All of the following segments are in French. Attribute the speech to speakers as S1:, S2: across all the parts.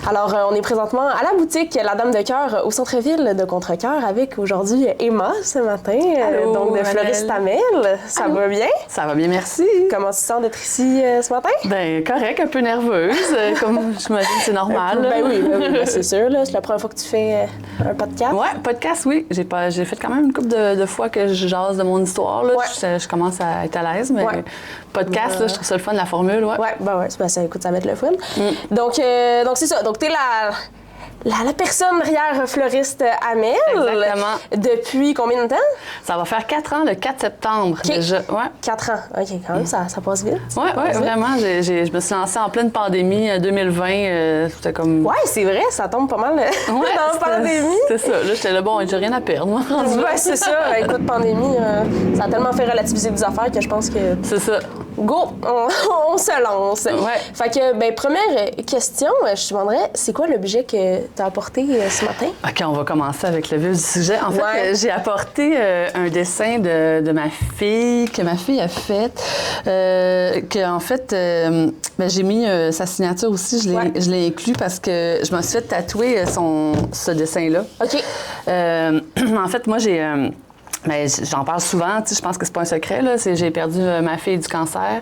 S1: Alors, on est présentement à la boutique La Dame de Cœur au centre-ville de Contrecœur avec aujourd'hui Emma ce matin,
S2: Allô,
S1: donc de Fleuriste Amel. Ça
S2: Allô.
S1: va bien?
S2: Ça va bien, merci.
S1: Comment tu te sens d'être ici ce matin?
S2: Ben correct, un peu nerveuse, comme j'imagine c'est normal.
S1: Ben oui, c'est sûr. Là. C'est la première fois que tu fais un podcast?
S2: Ouais, podcast, oui. J'ai fait quand même une couple de fois que je jase de mon histoire. Là.
S1: Ouais.
S2: Je commence à être à l'aise, mais podcast, là, je trouve ça le fun, la formule. Ouais,
S1: ça, écoute, ça va être le fun. Donc c'est ça. Donc, t'es la personne derrière Fleuriste Amel.
S2: Exactement.
S1: Depuis combien de temps?
S2: Ça va faire 4 ans, le 4 septembre déjà. Ouais.
S1: 4 ans. OK, quand même, ça passe vite.
S2: Oui, vraiment. Je me suis lancée en pleine pandémie 2020. C'était comme...
S1: Oui, c'est vrai, ça tombe pas mal dans la pandémie.
S2: C'est ça. Là, j'étais là, bon, j'ai rien à perdre, moi.
S1: Oui, c'est ça. Écoute, pandémie, ça a tellement fait relativiser des affaires que je pense que...
S2: C'est ça.
S1: Go! On se lance.
S2: Ouais.
S1: Fait que, première question, je te demanderais, c'est quoi l'objet que tu as apporté ce matin?
S2: OK, on va commencer avec le vif du sujet. En fait, j'ai apporté un dessin de ma fille, que ma fille a fait, que en fait, j'ai mis sa signature aussi, je l'ai inclus parce que je me suis fait tatouer ce dessin-là.
S1: OK.
S2: En fait, moi, j'en parle souvent, je pense que c'est pas un secret, là. J'ai perdu ma fille du cancer.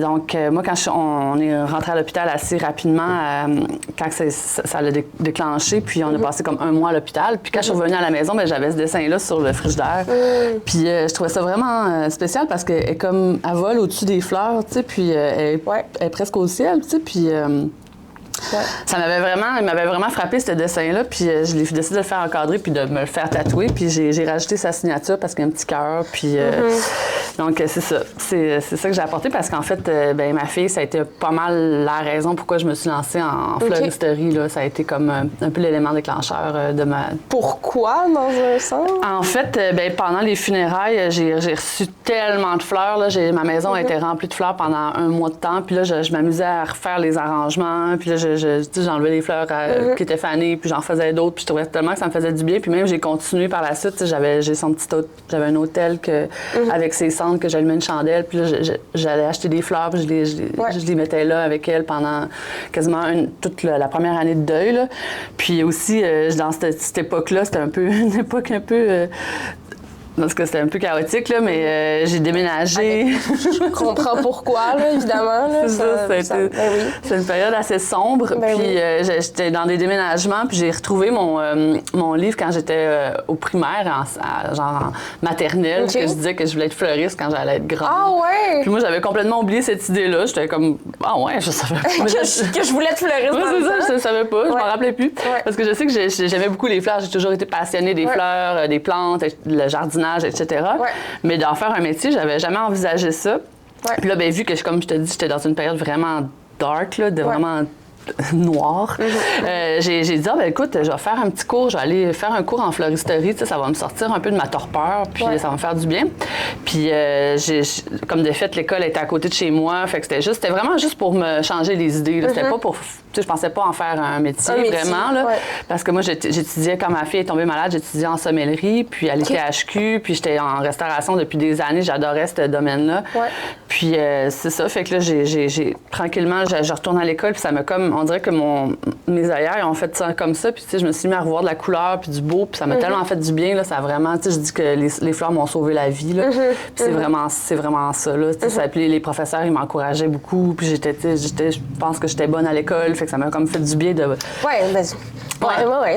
S2: Donc, moi, quand on est rentré à l'hôpital assez rapidement, quand ça l'a déclenché, puis on a passé comme 1 mois à l'hôpital. Puis quand je suis revenue à la maison, j'avais ce dessin-là sur le frigidaire. Puis je trouvais ça vraiment spécial parce qu'elle vole au-dessus des fleurs, puis elle est presque au ciel, puis... Ça m'avait vraiment frappé, ce dessin-là, puis j'ai décidé de le faire encadrer puis de me le faire tatouer, puis j'ai rajouté sa signature parce qu'il y a un petit cœur, puis donc c'est ça. C'est ça que j'ai apporté parce qu'en fait, ma fille, ça a été pas mal la raison pourquoi je me suis lancée en floristerie, là. Ça a été comme un peu l'élément déclencheur de ma...
S1: Pourquoi, dans un sens?
S2: En fait, pendant les funérailles, j'ai reçu tellement de fleurs, là. Ma maison a été remplie de fleurs pendant 1 mois de temps, puis là, je m'amusais à refaire les arrangements, puis là, j'enlevais les fleurs qui étaient fanées, puis j'en faisais d'autres, puis je trouvais tellement que ça me faisait du bien. Puis même, j'ai continué par la suite. J'avais un hôtel avec ses cendres que j'allumais une chandelle, puis là, j'allais acheter des fleurs, puis je les mettais là avec elle pendant quasiment toute la première année de deuil, là. Puis aussi, dans cette époque-là, c'était une époque un peu... Parce que c'était un peu chaotique, là, mais j'ai déménagé.
S1: Je comprends pourquoi, là, évidemment. Là,
S2: c'est une période assez sombre. Puis j'étais dans des déménagements, puis j'ai retrouvé mon livre quand j'étais au primaire, en maternelle, que je disais que je voulais être fleuriste quand j'allais être grande.
S1: Ah ouais!
S2: Puis moi, j'avais complètement oublié cette idée-là. J'étais comme, ah ouais, je savais pas.
S1: que je voulais être fleuriste.
S2: Oui, c'est ça, je ne savais pas, je m'en rappelais plus. Parce que je sais que j'aimais beaucoup les fleurs. J'ai toujours été passionnée des fleurs, des plantes, le jardinage, etc. Mais d'en faire un métier, j'avais jamais envisagé ça. Puis là, vu que, comme je te dis, j'étais dans une période vraiment dark, là, vraiment noire, j'ai dit, écoute, je vais faire un petit cours, je vais aller faire un cours en floristerie, ça va me sortir un peu de ma torpeur, puis ça va me faire du bien. Puis, comme de fait, l'école était à côté de chez moi, fait que c'était vraiment juste pour me changer les idées. C'était pas pour... Je pensais pas en faire un métier vraiment, là, parce que moi, j'étudiais, quand ma fille est tombée malade, j'étudiais en sommellerie, puis à l'ITHQ, puis j'étais en restauration depuis des années, j'adorais ce domaine-là. Puis c'est ça, fait que là, tranquillement, je retourne à l'école, puis ça m'a comme, on dirait que mes œillères ont fait ça comme ça, puis tu sais, je me suis mis à revoir de la couleur, puis du beau, puis ça m'a tellement fait du bien, là, ça a vraiment, tu sais, je dis que les fleurs m'ont sauvé la vie, là, puis c'est vraiment ça, là, tu sais, puis les professeurs, ils m'encourageaient beaucoup, puis je pense que j'étais bonne à l'école, fait que ça m'a comme fait du bien de...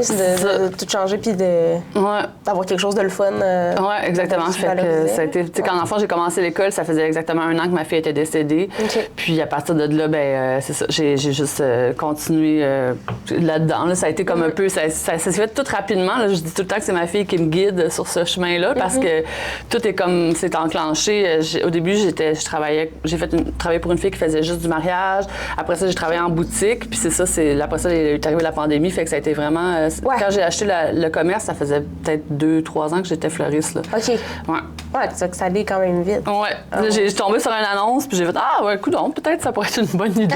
S1: c'est de tout changer puis d'avoir quelque chose de le fun.
S2: Oui, exactement. Fait que ça a été, quand enfant, j'ai commencé l'école, ça faisait exactement 1 an que ma fille était décédée. Puis à partir de là, c'est ça, j'ai juste continué là-dedans. Là, ça a été comme un peu, ça s'est fait tout rapidement. Là. Je dis tout le temps que c'est ma fille qui me guide sur ce chemin-là parce que tout est comme, c'est enclenché. Au début, j'ai travaillé pour une fille qui faisait juste du mariage. Après ça, j'ai travaillé en boutique. Puis c'est ça, après ça, il est arrivé la pandémie, fait que ça a été vraiment... Quand j'ai acheté le commerce, ça faisait peut-être 2-3 ans que j'étais fleuriste, là.
S1: OK. Ça allait quand même vite.
S2: J'ai tombé sur une annonce, puis j'ai fait « Ah, ouais, coudonc, peut-être ça pourrait être une bonne idée. »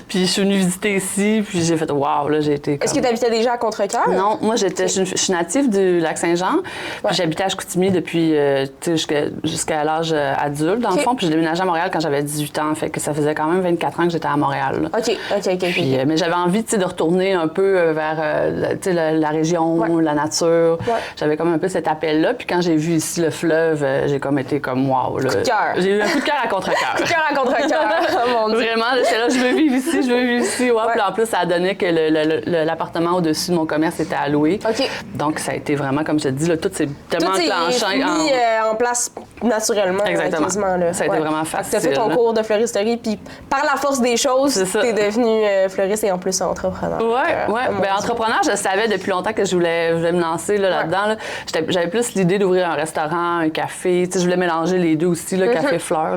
S2: Puis je suis venue visiter visiter ici, puis j'ai fait waouh, là, j'ai été.
S1: Est-ce que tu habitais déjà à Contrecœur?
S2: Non, moi, je suis native du Lac-Saint-Jean, puis j'habitais à Chicoutimi depuis jusqu'à l'âge adulte, dans le fond, puis j'ai déménagé à Montréal quand j'avais 18 ans, fait que ça faisait quand même 24 ans que j'étais à Montréal. Là.
S1: OK.
S2: Puis, mais j'avais envie, de retourner un peu vers la région, la nature. Ouais. J'avais comme un peu cet appel-là, puis quand j'ai vu ici le fleuve, j'ai comme été comme wow. Là.
S1: Coup de cœur.
S2: J'ai eu un coup de cœur à Contrecœur.
S1: Coup de cœur à Contrecœur. Oh, mon Dieu.
S2: Vraiment, j'étais là, je veux vivre ici. Ouais. Puis en plus, ça a donné que l'appartement au-dessus de mon commerce était à louer.
S1: OK.
S2: Donc, ça a été vraiment, comme je te dis, là, tout s'est tellement enclenché.
S1: Mis en place naturellement.
S2: Exactement.
S1: Quasiment, là.
S2: Ça a été vraiment facile.
S1: Tu as fait ton cours de fleuristerie, puis par la force des choses, tu es devenu fleuriste et en plus entrepreneur.
S2: Oui. Ben, entrepreneur, je savais depuis longtemps que je voulais me lancer là-dedans. Là. J'avais plus l'idée d'ouvrir un restaurant, un café. Je voulais mélanger les deux aussi, le café-fleur.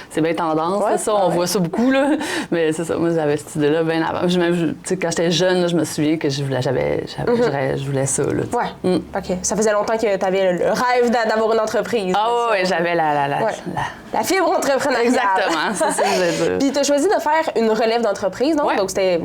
S2: C'est bien tendance. Ouais, ça, on voit ça beaucoup. Là. Mais c'est ça, moi, j'avais cette idée-là bien avant. Quand j'étais jeune, là, je me souviens que je voulais ça. Là,
S1: OK. Ça faisait longtemps que tu avais le rêve d'avoir une entreprise.
S2: Ah oui, j'avais
S1: la fibre entrepreneuriale.
S2: Exactement, c'est ça que je voulais dire.
S1: Puis tu as choisi de faire une relève d'entreprise, donc? Ouais. Donc c'était...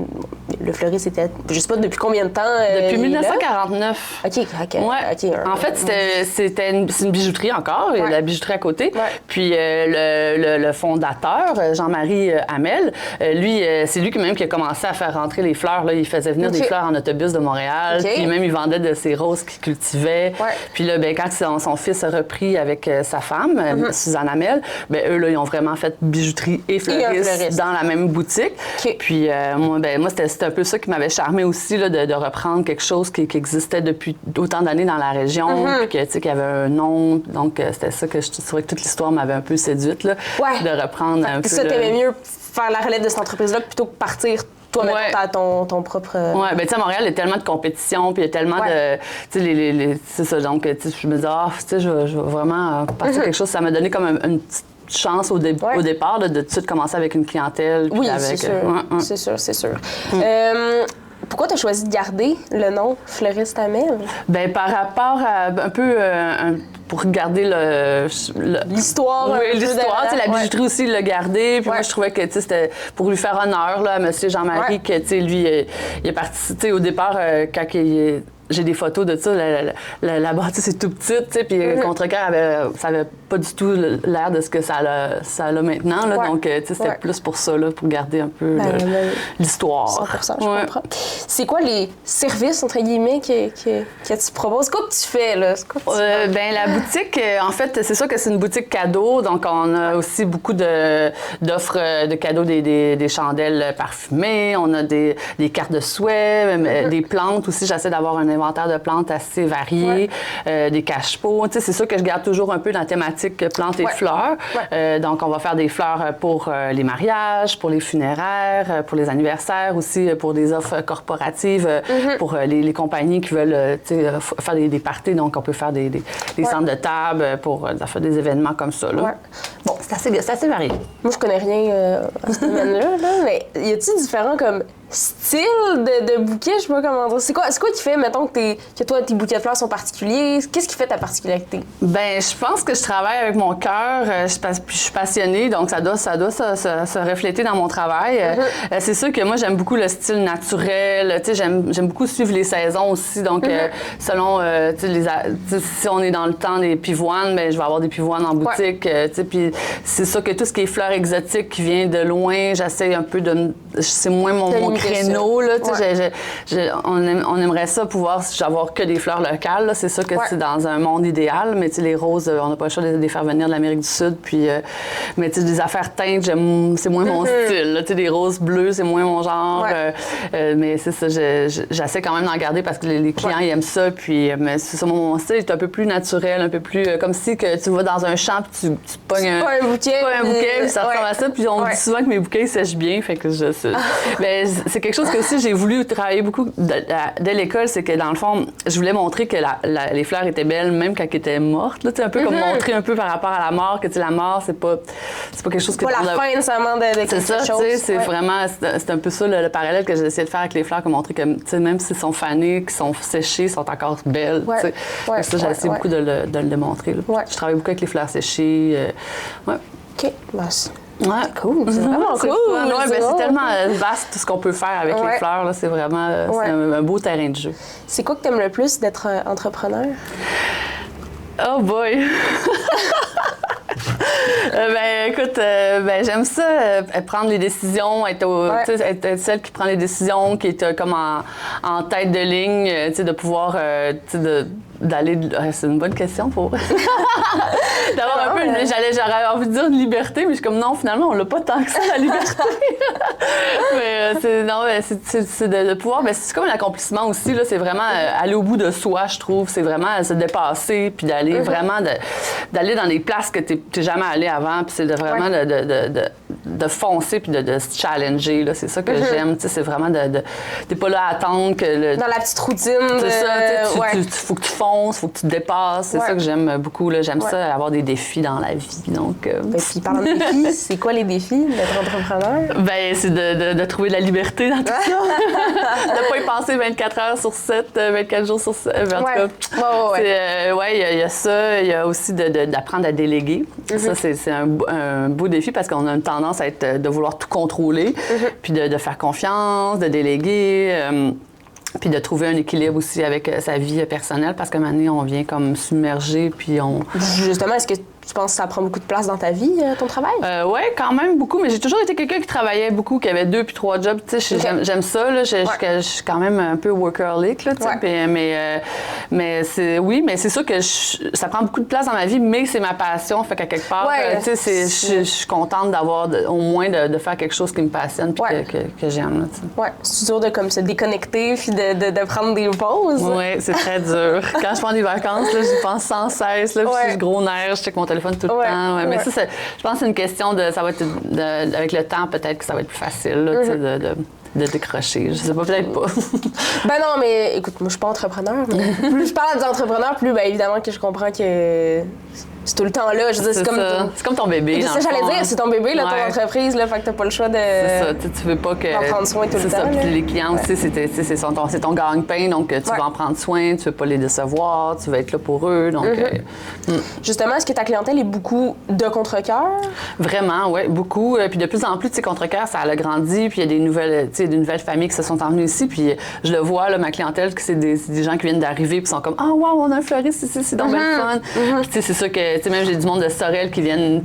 S1: Le fleuriste, c'était, je sais pas depuis combien de temps?
S2: Depuis 1949.
S1: OK.
S2: Ouais. En fait, c'est une bijouterie encore, il y a la bijouterie à côté. Ouais. Puis le fondateur, Jean-Marie Hamel, lui, c'est lui qui a commencé à faire rentrer les fleurs. Là. Il faisait venir des fleurs en autobus de Montréal. Puis même, il vendait de ses roses qu'il cultivait. Ouais. Puis là, quand son fils a repris avec sa femme, Suzanne Hamel, eux, là, ils ont vraiment fait bijouterie et fleuriste dans la même boutique. Okay. Puis moi, c'était un peu ça qui m'avait charmé aussi, là, de reprendre quelque chose qui existait depuis autant d'années dans la région, puis qu'il y avait un nom. Donc, c'était ça que je trouvais que toute l'histoire m'avait un peu séduite, là, de reprendre un peu.
S1: Ça, t'aimais mieux faire la relève de cette entreprise-là plutôt que partir toi-même ton propre...
S2: Oui, bien, tu sais, à Montréal, il y a tellement de compétition, puis il y a tellement de... Tu sais, c'est ça, donc, je me disais, je vais vraiment partir quelque chose. Ça m'a donné comme une petite chance au départ de tout de suite commencer avec une clientèle.
S1: Oui, c'est sûr. C'est sûr. Pourquoi tu as choisi de garder le nom Fleuriste Hamel? Bien,
S2: par rapport à un peu... pour garder
S1: l'histoire.
S2: Oui, l'histoire. La bijouterie aussi, le garder. Puis moi, je trouvais que c'était pour lui faire honneur là, à M. Jean-Marie, que lui, il est parti, au départ, quand j'ai des photos de ça, la bâtisse est tout petite, puis Contrecœur ça avait pas du tout l'air de ce que ça a maintenant. Là, donc, c'était plus pour ça, là, pour garder un peu l'histoire.
S1: 100%, je comprends. C'est quoi les services, entre guillemets, que tu proposes? Quoi que tu fais, là?
S2: Bien, la boutique, en fait, c'est sûr que c'est une boutique cadeau. Donc, on a aussi beaucoup d'offres de cadeaux, des chandelles parfumées. On a des cartes de souhait, des plantes aussi. J'essaie d'avoir un inventaire de plantes assez varié, des cache-pots. C'est sûr que je garde toujours un peu dans la thématique plantes et fleurs. Donc, on va faire des fleurs pour les mariages, pour les funéraires, pour les anniversaires, aussi pour des offres corporatives, pour les compagnies qui veulent faire des parties. Donc, on peut faire des centres de table pour faire des événements comme ça. Là. Bon, c'est assez varié.
S1: Moi, je connais rien à ce domaine-là, mais y a-t-il différents comme style de bouquet, je sais pas comment dire. C'est quoi qui fait, mettons, que toi, tes bouquets de fleurs sont particuliers? Qu'est-ce qui fait ta particularité?
S2: Bien, je pense que je travaille avec mon cœur. Je suis passionnée, donc ça doit se refléter dans mon travail. C'est sûr que moi, j'aime beaucoup le style naturel. Tu sais, j'aime beaucoup suivre les saisons aussi. Donc, selon, si on est dans le temps des pivoines, bien, je vais avoir des pivoines en boutique. Tu sais, puis c'est sûr que tout ce qui est fleurs exotiques qui vient de loin, j'essaie un peu de... C'est moins mon créneau, là, on aimerait ça pouvoir avoir que des fleurs locales, là. C'est sûr que c'est dans un monde idéal, mais les roses, on n'a pas le choix de les faire venir de l'Amérique du Sud, puis, mais des affaires teintes, c'est moins mon style, là, des roses bleues, c'est moins mon genre, mais c'est ça, j'essaie quand même d'en garder parce que les clients ils aiment ça, puis mais c'est ça, mon style est un peu plus naturel, un peu plus, comme si que tu vas dans un champ, puis tu pognes
S1: un bouquet,
S2: puis ça ressemble à ça, puis on dit souvent que mes bouquets sèchent bien, fait que mais c'est quelque chose que aussi j'ai voulu travailler beaucoup dès l'école, c'est que dans le fond, je voulais montrer que les fleurs étaient belles même quand elles étaient mortes. Là, un peu comme montrer un peu par rapport à la mort, que la mort, c'est pas quelque chose que...
S1: Pas la fin nécessairement de quelque chose.
S2: C'est ça, c'est vraiment... C'est un peu ça le parallèle que j'ai essayé de faire avec les fleurs, que montrer que même s'ils sont fanées, qu'ils sont séchées, sont encore belles. Ça, j'ai essayé beaucoup de le démontrer. Je travaille beaucoup avec les fleurs séchées.
S1: OK.
S2: Ouais.
S1: C'est cool, c'est vraiment cool.
S2: Ouais, c'est tellement vaste ce qu'on peut faire avec les fleurs. Là. C'est vraiment c'est un beau terrain de jeu.
S1: C'est quoi que tu aimes le plus d'être entrepreneur?
S2: Oh boy! Écoute, j'aime ça, prendre les décisions, être celle qui prend les décisions, qui est comme en tête de ligne, de pouvoir, d'aller... c'est une bonne question pour... d'avoir un peu... J'aurais envie de dire une liberté, mais je suis comme, non, finalement, on l'a pas tant que ça, la liberté. C'est de pouvoir... c'est comme un accomplissement aussi, là, c'est vraiment aller au bout de soi, je trouve. C'est vraiment se dépasser, puis d'aller vraiment... d'aller dans des places que t'es jamais allé avant, puis c'est vraiment de foncer, puis de se challenger, là. C'est ça que j'aime, c'est vraiment t'es pas là à attendre que...
S1: Dans la petite routine.
S2: C'est ça, faut que tu fonces, faut que tu te dépasses. C'est ça que j'aime beaucoup, là. J'aime ça, avoir des défis dans la vie, donc...
S1: Puis parlant de défis, c'est quoi les défis d'être entrepreneur?
S2: C'est de trouver de la liberté dans tout ça. De pas y penser 24 heures sur 7, 24 jours sur 7, en tout cas. Il y a ça, il y a aussi d'apprendre à déléguer. Ça, c'est un beau défi parce qu'on a une tendance à de vouloir tout contrôler, puis de faire confiance, de déléguer, puis de trouver un équilibre aussi avec sa vie personnelle parce qu'à un moment donné, on vient comme submerger, puis on...
S1: Justement, est-ce que tu penses que ça prend beaucoup de place dans ta vie, ton travail?
S2: Oui, quand même beaucoup, mais j'ai toujours été quelqu'un qui travaillait beaucoup, qui avait 2 puis 3 jobs. J'aime ça, là. Je suis quand même un peu workaholic, là, mais c'est sûr que ça prend beaucoup de place dans ma vie, mais c'est ma passion, fait qu'à quelque part, je suis contente d'avoir au moins de faire quelque chose qui me passionne puis que j'aime.
S1: Oui, c'est dur de comme, se déconnecter puis de prendre des pauses.
S2: Oui, c'est très dur. Quand je prends des vacances, là, j'y pense sans cesse, là, puis je suis gros nerf, je check mon téléphone tout le temps. Ouais. Mais ça, je pense que c'est une question ça va être avec le temps, peut-être que ça va être plus facile là, de décrocher. Je sais pas, peut-être pas.
S1: Non, mais écoute, moi, je suis pas entrepreneur, mais plus je parle à des entrepreneurs, plus évidemment que je comprends que c'est tout le temps là. Je veux dire,
S2: c'est comme ton bébé.
S1: C'est ça, j'allais dire, c'est ton bébé, là, ton entreprise, là, fait que t'as pas le choix de.
S2: C'est ça, tu veux pas que.
S1: En prendre soin tout le temps.
S2: C'est ça, puis les clients aussi, c'est ton gagne-pain, donc tu vas en prendre soin, tu veux pas les décevoir, tu veux être là pour eux, donc.
S1: Justement, est-ce que ta clientèle est beaucoup de contre-cœur?
S2: Vraiment, oui, beaucoup. Puis de plus en plus, contre-cœur, ça a grandi, puis il y a des nouvelles familles qui se sont emmenées ici, puis je le vois, là, ma clientèle, que c'est des gens qui viennent d'arriver, puis sont comme, ah, wow, on a un fleuriste ici, c'est donc bien fun. Puis c'est ça que. Même j'ai du monde de Sorel qui viennent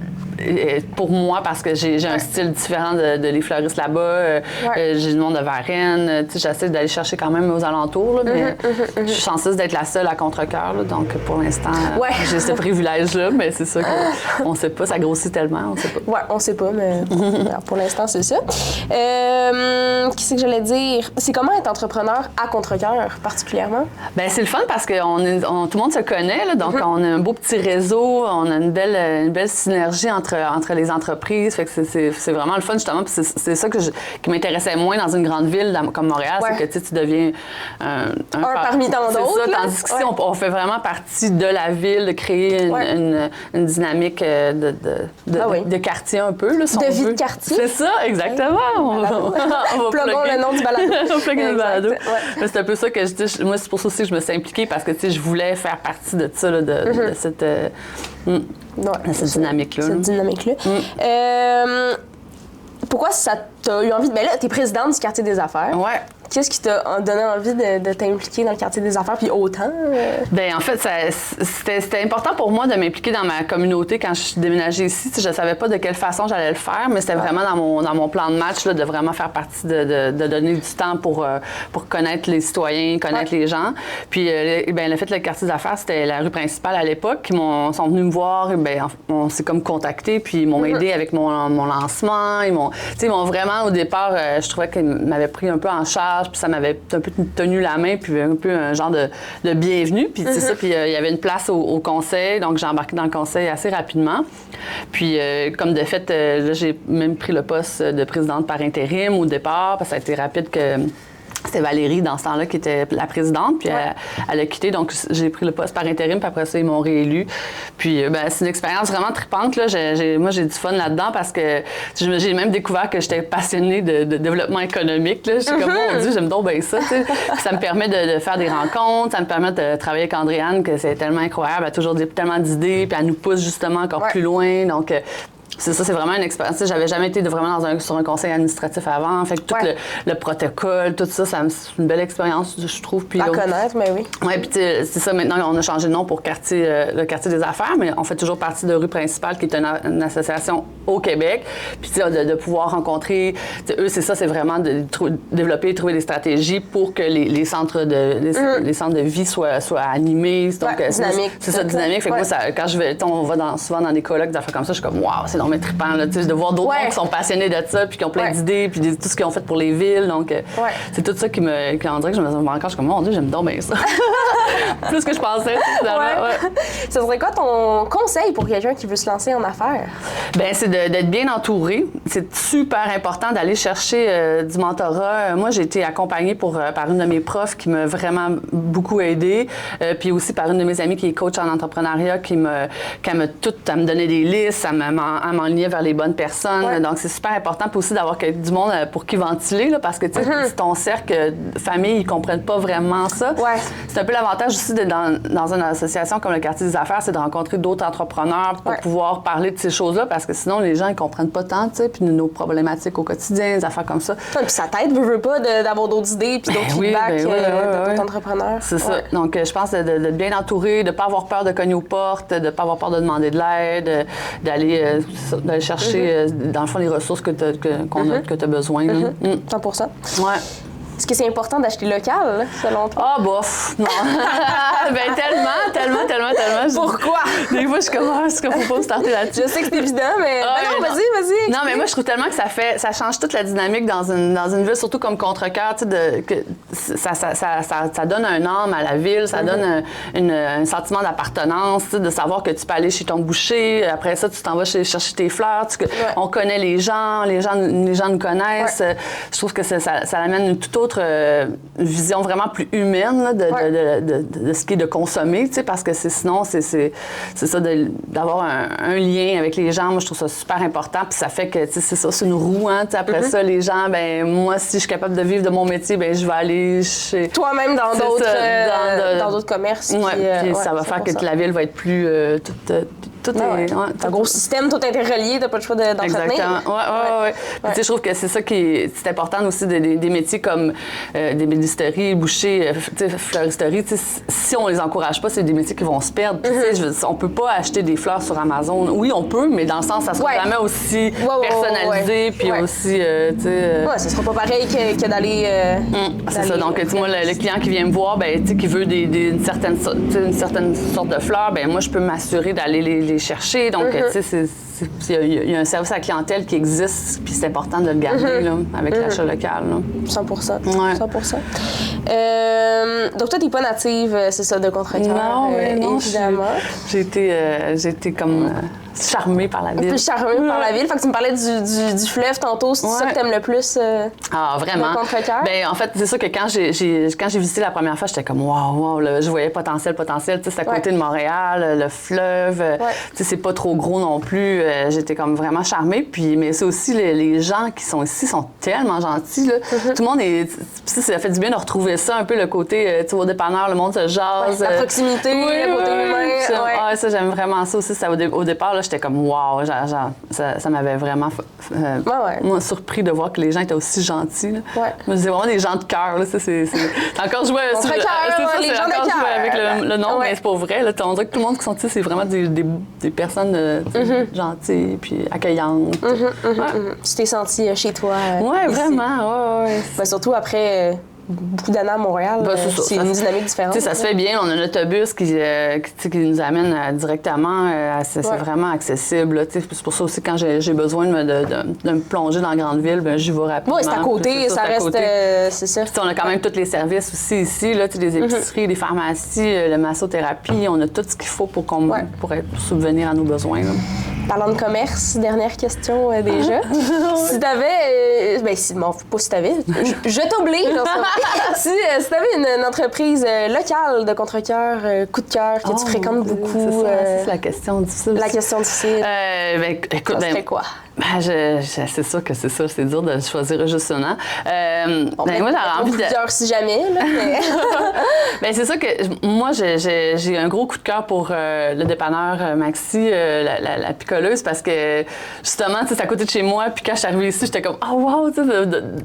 S2: pour moi parce que j'ai un style différent de les fleuristes là-bas. J'ai du monde de Varennes. J'essaie d'aller chercher quand même aux alentours, là, mais je suis chanceuse d'être la seule à contre-cœur. Donc pour l'instant, j'ai ce privilège-là, mais c'est ça qu'on ne sait pas. Ça grossit tellement, on ne sait pas.
S1: Oui, on ne sait pas, mais alors, pour l'instant, c'est ça. Qu'est-ce que j'allais dire? C'est comment être entrepreneur à contre-cœur, particulièrement?
S2: C'est le fun parce que tout le monde se connaît, là, donc on a un beau petit réseau, on a une belle synergie entre les entreprises. Fait que c'est vraiment le fun, justement. Puis c'est ça qui m'intéressait moins dans une grande ville comme Montréal, c'est que tu deviens un
S1: parmi tant d'autres.
S2: C'est ça, tandis qu'ici, on fait vraiment partie de la ville, de créer une dynamique de quartier un peu. Là, si
S1: de
S2: on
S1: vie
S2: veut.
S1: De quartier.
S2: C'est ça, exactement. On va
S1: pluguons le nom du balado.
S2: On plug le balado. C'est un peu ça que je dis. Moi, c'est pour ça aussi que je me suis impliquée parce que je voulais faire partie de ça, là, de cette... cette dynamique-là.
S1: Cette dynamique-là. Pourquoi ça t'a eu envie de... là, t'es présidente du quartier des affaires.
S2: Ouais.
S1: Qu'est-ce qui t'a donné envie de t'impliquer dans le quartier des affaires, puis autant?
S2: En fait, c'était important pour moi de m'impliquer dans ma communauté quand je suis déménagée ici. Je ne savais pas de quelle façon j'allais le faire, mais c'était vraiment dans mon plan de match là, de vraiment faire partie de donner du temps pour connaître les citoyens, connaître les gens. Puis, le fait, le quartier des affaires, c'était la rue principale à l'époque. Ils sont venus me voir, on s'est comme contactés, puis ils m'ont aidé avec mon lancement. Ils m'ont vraiment, au départ, je trouvais qu'ils m'avaient pris un peu en charge. Puis ça m'avait un peu tenu la main, puis un peu un genre de bienvenue. Puis c'est ça, puis il y avait une place au conseil, donc j'ai embarqué dans le conseil assez rapidement. Puis comme de fait, là, j'ai même pris le poste de présidente par intérim au départ, parce que ça a été rapide que... C'était Valérie, dans ce temps-là, qui était la présidente, puis elle a quitté. Donc, j'ai pris le poste par intérim, puis après ça, ils m'ont réélue. Puis, c'est une expérience vraiment tripante, là. Moi, j'ai du fun là-dedans parce que j'ai même découvert que j'étais passionnée de développement économique, là. Je suis comme, mon Dieu, j'aime donc bien ça, tu sais. Ça me permet de faire des rencontres, ça me permet de travailler avec Andréane, que c'est tellement incroyable. Elle a toujours tellement d'idées, puis elle nous pousse justement encore plus loin. Donc, C'est ça, c'est vraiment une expérience. J'avais jamais été vraiment sur un conseil administratif avant. Fait que tout le protocole, tout ça, c'est une belle expérience, je trouve. Puis,
S1: à connaître, mais oui.
S2: Oui, puis c'est ça, maintenant, on a changé de nom pour le quartier des affaires, mais on fait toujours partie de Rue Principale, qui est une association au Québec. Puis de pouvoir rencontrer, eux, c'est ça, c'est vraiment de développer et trouver des stratégies pour que les centres de vie soient animés. Donc,
S1: dynamique.
S2: C'est ça, dynamique. Fait que moi, quand on va souvent dans des colloques, des affaires comme ça, je suis comme, waouh, c'est donc trippant, là, de voir d'autres gens qui sont passionnés de ça, puis qui ont plein d'idées, puis tout ce qu'ils ont fait pour les villes. Donc, c'est tout ça qui on dirait que je me rends compte, je suis comme, mon Dieu, j'aime donc bien ça. Plus que je pensais.
S1: Ça serait quoi ton conseil pour quelqu'un qui veut se lancer en affaires?
S2: Bien, c'est d'être bien entouré. C'est super important d'aller chercher du mentorat. Moi, j'ai été accompagnée par une de mes profs qui m'a vraiment beaucoup aidée, puis aussi par une de mes amies qui est coach en entrepreneuriat, qui m'a à me donner des listes, à m'enligner vers les bonnes personnes. Donc, c'est super important. Puis aussi d'avoir du monde pour qui ventiler, là, parce que, tu sais, ton cercle de famille, ils comprennent pas vraiment ça. C'est un peu l'avantage aussi d'être dans une association comme le Quartier des Affaires, c'est de rencontrer d'autres entrepreneurs pour pouvoir parler de ces choses-là, parce que sinon, les gens, ils comprennent pas tant, tu sais, puis nos problématiques au quotidien, des affaires comme ça.
S1: Puis ça t'aide, veux pas, d'avoir d'autres idées puis d'autres feedbacks d'autres entrepreneurs.
S2: C'est ça. Donc, je pense d'être bien entouré, de pas avoir peur de cogner aux portes, de pas avoir peur de demander de l'aide, d'aller chercher, dans le fond, les ressources que tu as besoin.
S1: 100%.
S2: Ouais.
S1: Est-ce que c'est important d'acheter local, selon toi?
S2: Ah, bof! Non. Ben tellement.
S1: Pourquoi?
S2: Des fois, je commence, faut pas me starter là-dessus.
S1: Je sais que c'est évident, mais non, vas-y.
S2: Non, mais moi, je trouve tellement que ça change toute la dynamique dans une ville, surtout comme Contrecœur, tu sais, que ça donne un âme à la ville, ça donne un sentiment d'appartenance, tu sais, de savoir que tu peux aller chez ton boucher, après ça, tu t'en vas chercher tes fleurs, on connaît les gens nous connaissent. Je trouve que ça amène une toute autre vision vraiment plus humaine là, de ce qui est de consommer, tu sais, parce que sinon, c'est ça, d'avoir un lien avec les gens. Moi, je trouve ça super important, puis ça fait que, tu sais, c'est ça, c'est une roue, hein, tu sais, après ça, les gens, ben moi, si je suis capable de vivre de mon métier, ben je vais aller chez...
S1: Toi-même dans d'autres commerces.
S2: Puis ça va faire que la ville va être plus...
S1: un gros système, tout interrelié, t'as pas le choix d'entretenir.
S2: Exactement. Oui. Tu sais, je trouve que c'est ça c'est important aussi des métiers comme des bénisteries, bouchers, fleuristeries. Si on les encourage pas, c'est des métiers qui vont se perdre. On peut pas acheter des fleurs sur Amazon. Oui, on peut, mais dans le sens, ça sera jamais aussi personnalisé, puis aussi,
S1: ça sera pas pareil que d'aller...
S2: c'est ça. Donc, moi, le client qui vient me voir, ben, qui veut une certaine sorte de fleurs, ben moi, je peux m'assurer d'aller les chercher. Donc, tu sais, il y a un service à la clientèle qui existe, puis c'est important de le garder là, avec l'achat local. Là.
S1: 100%. 100%. Donc, toi, t'es pas native, c'est ça, de Contrecœur?
S2: Non, évidemment. J'ai été comme... charmée par la ville.
S1: Plus charmée par la ville. Fait que tu me parlais du fleuve tantôt. C'est ça que t'aimes le plus?
S2: Vraiment.
S1: De Contrecœur?
S2: Ben, en fait, c'est sûr que quand j'ai visité la première fois, j'étais comme wow, là, je voyais potentiel. Tu sais, c'est à côté de Montréal, le fleuve. Tu sais, c'est pas trop gros non plus. J'étais comme vraiment charmée. Puis, mais c'est aussi les gens qui sont ici sont tellement gentils. Là. Tout le monde est... Ça fait du bien de retrouver ça, un peu le côté, tu vois, au dépanneur, le monde se jase.
S1: La proximité, le côté humain.
S2: Ça, j'aime vraiment ça aussi. Ça, au départ, là, j'étais comme wow, ça m'avait vraiment moi, surpris de voir que les gens étaient aussi gentils. Là. Moi, c'est vraiment des gens de cœur. C'est encore joué avec le nom, mais c'est pas vrai. Là, on dirait que tout le monde qui sont ici, c'est vraiment des personnes gentilles puis accueillantes.
S1: Tu t'es sentie chez toi?
S2: Oui, vraiment.
S1: Ben, surtout après... beaucoup d'années à Montréal, c'est une dynamique différente.
S2: Ça se fait bien. On a un autobus qui nous amène directement. C'est vraiment accessible. C'est pour ça aussi, quand j'ai besoin de me plonger dans la grande ville, ben, j'y vais rapidement.
S1: Oui, c'est à côté. Ça reste... c'est ça.
S2: On a quand même tous les services aussi ici. Là, les épiceries, les pharmacies, la massothérapie. On a tout ce qu'il faut pour subvenir à nos besoins. Là.
S1: Parlant de commerce, dernière question déjà. Si t'avais... pas si t'avais. Je t'oblige. Si tu avais une entreprise locale de Contrecœur, coup de cœur, que tu fréquentes beaucoup...
S2: C'est la question difficile.
S1: La question difficile.
S2: Écoute,
S1: ça serait quoi?
S2: C'est sûr que c'est ça, c'est dur de choisir juste un an. Moi, j'aurais envie de...
S1: plusieurs si jamais, là, mais...
S2: Ben, c'est ça que moi, j'ai un gros coup de cœur pour le dépanneur Maxi, la picoleuse, parce que justement, c'est à côté de chez moi, puis quand je suis arrivée ici, j'étais comme « Oh wow! »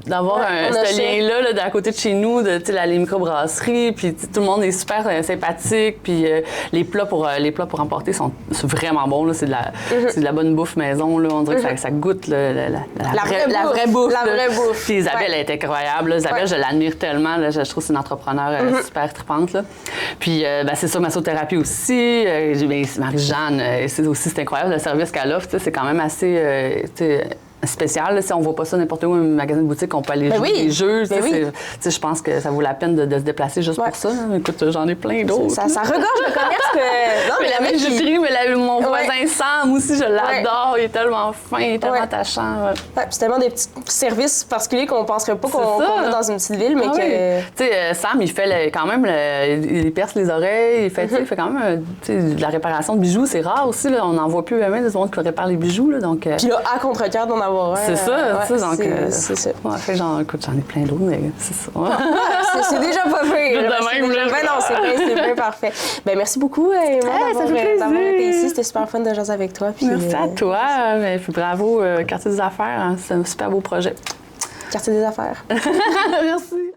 S2: d'avoir ce lien-là à côté de chez nous, la microbrasserie, puis tout le monde est super sympathique, puis les plats pour emporter sont vraiment bons, là, c'est de la bonne bouffe maison, là, on dirait que ça goûte la vraie bouffe.
S1: La vraie bouffe.
S2: Puis Isabelle, elle est incroyable. Là. Isabelle, je l'admire tellement. Là. Je trouve que c'est une entrepreneur super trippante. Là. Puis c'est ça, massothérapie aussi. Marie-Jeanne, c'est incroyable le service qu'elle offre. C'est quand même assez... spécial. Là, si on voit pas ça n'importe où, un magasin de boutique, on peut aller jouer des jeux. Je pense que ça vaut la peine de se déplacer juste pour ça. Hein. Écoute, j'en ai plein d'autres.
S1: Ça regorge de commerce que...
S2: Non, mais la bijouterie, mon voisin Sam aussi, je l'adore. Il est tellement fin, il est tellement attachant.
S1: Puis c'est tellement des petits services particuliers qu'on ne penserait pas qu'on a dans une petite ville, mais que...
S2: Tu sais, Sam, il fait quand même... il perce les oreilles, il fait quand même de la réparation de bijoux. C'est rare aussi, là. On n'en voit plus même des gens qui réparent les bijoux. Là, donc,
S1: puis là, à contre-cœur d'en avoir un.
S2: C'est ça, donc...
S1: C'est ça.
S2: Fait, écoute, j'en ai plein d'autres, mais c'est ça.
S1: C'est déjà pas fait. C'est bien parfait. Ben merci beaucoup, Emma, d'avoir été ici. C'était super fun de jaser avec toi. Puis,
S2: merci à toi. Puis bravo, Quartier des Affaires. Hein, c'est un super beau projet.
S1: Quartier des Affaires.
S2: Merci.